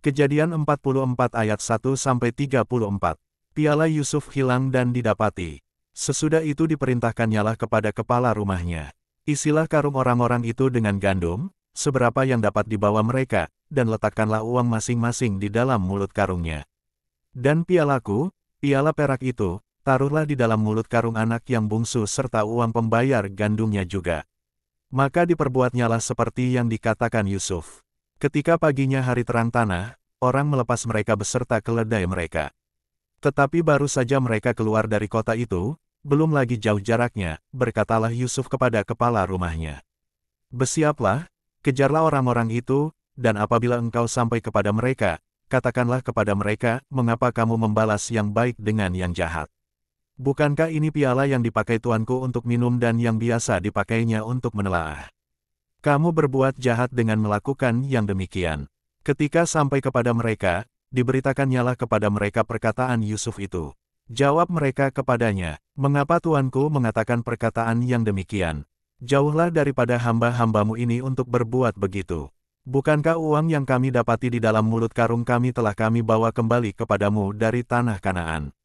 Kejadian 44 ayat 1-34. Piala Yusuf hilang dan didapati. Sesudah itu diperintahkannyalah kepada kepala rumahnya. Isilah karung orang-orang itu dengan gandum, seberapa yang dapat dibawa mereka, dan letakkanlah uang masing-masing di dalam mulut karungnya. Dan pialaku, piala perak itu, taruhlah di dalam mulut karung anak yang bungsu serta uang pembayar gandumnya juga. Maka diperbuatnyalah seperti yang dikatakan Yusuf. Ketika paginya hari terang tanah, orang melepas mereka beserta keledai mereka. Tetapi baru saja mereka keluar dari kota itu, belum lagi jauh jaraknya, berkatalah Yusuf kepada kepala rumahnya. Bersiaplah, kejarlah orang-orang itu, dan apabila engkau sampai kepada mereka, katakanlah kepada mereka, mengapa kamu membalas yang baik dengan yang jahat? Bukankah ini piala yang dipakai tuanku untuk minum dan yang biasa dipakainya untuk menelaah? Kamu berbuat jahat dengan melakukan yang demikian. Ketika sampai kepada mereka, diberitakannya kepada mereka perkataan Yusuf itu. Jawab mereka kepadanya, mengapa tuanku mengatakan perkataan yang demikian? Jauhlah daripada hamba-hambamu ini untuk berbuat begitu. Bukankah uang yang kami dapati di dalam mulut karung kami telah kami bawa kembali kepadamu dari tanah Kanaan?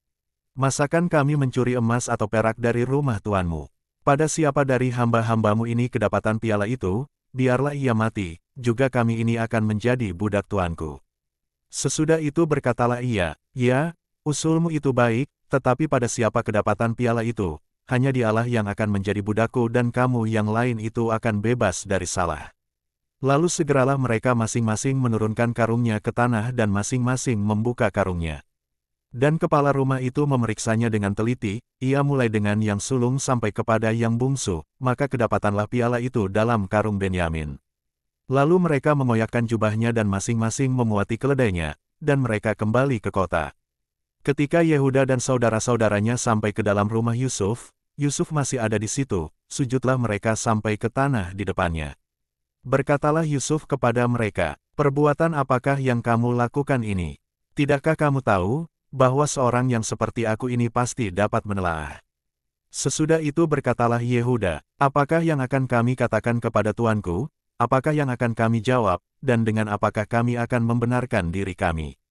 Masakan kami mencuri emas atau perak dari rumah tuanmu? Pada siapa dari hamba-hambamu ini kedapatan piala itu, biarlah ia mati, juga kami ini akan menjadi budak tuanku. Sesudah itu berkatalah ia, ya, usulmu itu baik, tetapi pada siapa kedapatan piala itu, hanya dialah yang akan menjadi budakku dan kamu yang lain itu akan bebas dari salah. Lalu segeralah mereka masing-masing menurunkan karungnya ke tanah dan masing-masing membuka karungnya. Dan kepala rumah itu memeriksanya dengan teliti, ia mulai dengan yang sulung sampai kepada yang bungsu, maka kedapatanlah piala itu dalam karung Benyamin. Lalu mereka mengoyakkan jubahnya dan masing-masing memuati keledainya, dan mereka kembali ke kota. Ketika Yehuda dan saudara-saudaranya sampai ke dalam rumah Yusuf, Yusuf masih ada di situ, sujudlah mereka sampai ke tanah di depannya. Berkatalah Yusuf kepada mereka, perbuatan apakah yang kamu lakukan ini? Tidakkah kamu tahu, bahwa seorang yang seperti aku ini pasti dapat menelaah? Sesudah itu berkatalah Yehuda, apakah yang akan kami katakan kepada tuanku? Apakah yang akan kami jawab, dan dengan apakah kami akan membenarkan diri kami?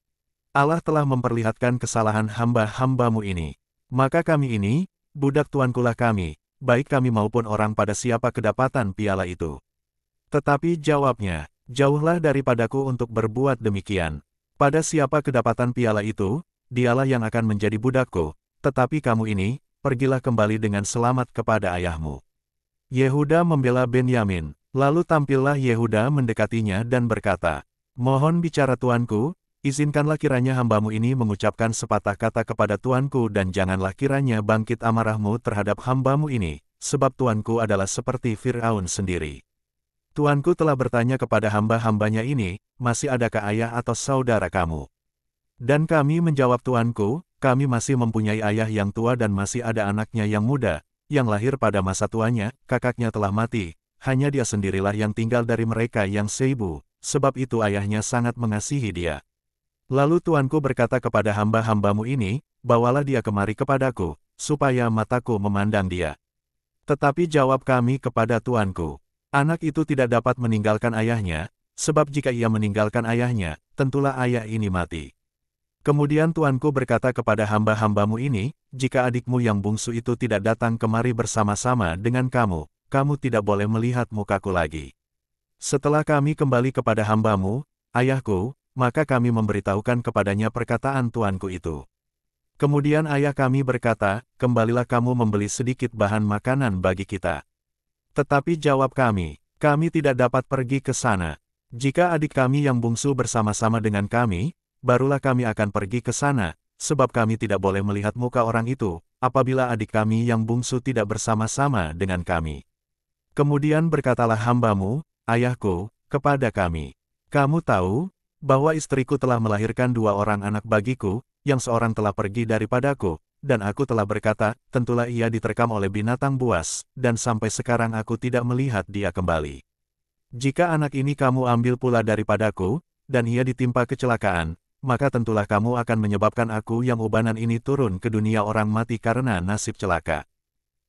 Allah telah memperlihatkan kesalahan hamba-hambamu ini. Maka kami ini, budak tuankulah kami, baik kami maupun orang pada siapa kedapatan piala itu. Tetapi jawabnya, jauhlah daripadaku untuk berbuat demikian. Pada siapa kedapatan piala itu, dialah yang akan menjadi budakku, tetapi kamu ini, pergilah kembali dengan selamat kepada ayahmu. Yehuda membela Benyamin, lalu tampillah Yehuda mendekatinya dan berkata, mohon bicara tuanku, izinkanlah kiranya hambamu ini mengucapkan sepatah kata kepada tuanku dan janganlah kiranya bangkit amarahmu terhadap hambamu ini, sebab tuanku adalah seperti Fir'aun sendiri. Tuanku telah bertanya kepada hamba-hambanya ini, masih adakah ayah atau saudara kamu? Dan kami menjawab tuanku, kami masih mempunyai ayah yang tua dan masih ada anaknya yang muda, yang lahir pada masa tuanya, kakaknya telah mati, hanya dia sendirilah yang tinggal dari mereka yang seibu, sebab itu ayahnya sangat mengasihi dia. Lalu tuanku berkata kepada hamba-hambamu ini, bawalah dia kemari kepadaku, supaya mataku memandang dia. Tetapi jawab kami kepada tuanku, anak itu tidak dapat meninggalkan ayahnya, sebab jika ia meninggalkan ayahnya, tentulah ayah ini mati. Kemudian tuanku berkata kepada hamba-hambamu ini, jika adikmu yang bungsu itu tidak datang kemari bersama-sama dengan kamu, kamu tidak boleh melihat mukaku lagi. Setelah kami kembali kepada hambamu, ayahku, maka kami memberitahukan kepadanya perkataan tuanku itu. Kemudian ayah kami berkata, kembalilah kamu membeli sedikit bahan makanan bagi kita. Tetapi jawab kami tidak dapat pergi ke sana. Jika adik kami yang bungsu bersama-sama dengan kami, barulah kami akan pergi ke sana, sebab kami tidak boleh melihat muka orang itu, apabila adik kami yang bungsu tidak bersama-sama dengan kami. Kemudian berkatalah hambamu, ayahku, kepada kami, kamu tahu, bahwa istriku telah melahirkan 2 orang anak bagiku, yang seorang telah pergi daripadaku, dan aku telah berkata, tentulah ia diterkam oleh binatang buas, dan sampai sekarang aku tidak melihat dia kembali. Jika anak ini kamu ambil pula daripadaku, dan ia ditimpa kecelakaan, maka tentulah kamu akan menyebabkan aku yang ubanan ini turun ke dunia orang mati karena nasib celaka.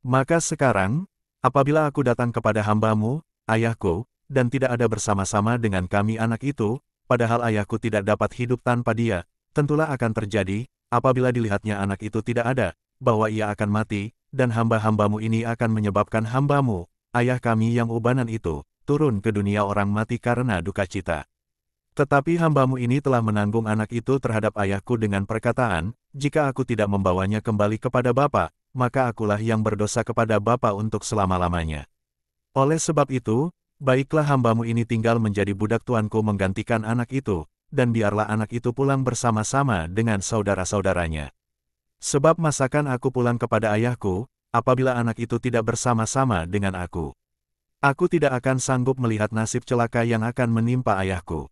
Maka sekarang, apabila aku datang kepada hambamu, ayahku, dan tidak ada bersama-sama dengan kami anak itu, padahal ayahku tidak dapat hidup tanpa dia, tentulah akan terjadi, apabila dilihatnya anak itu tidak ada, bahwa ia akan mati, dan hamba-hambamu ini akan menyebabkan hambamu, ayah kami yang ubanan itu, turun ke dunia orang mati karena duka cita. Tetapi hambamu ini telah menanggung anak itu terhadap ayahku dengan perkataan, jika aku tidak membawanya kembali kepada Bapa, maka akulah yang berdosa kepada Bapa untuk selama-lamanya. Oleh sebab itu, baiklah hambamu ini tinggal menjadi budak tuanku menggantikan anak itu, dan biarlah anak itu pulang bersama-sama dengan saudara-saudaranya. Sebab masakan aku pulang kepada ayahku, apabila anak itu tidak bersama-sama dengan aku. Aku tidak akan sanggup melihat nasib celaka yang akan menimpa ayahku.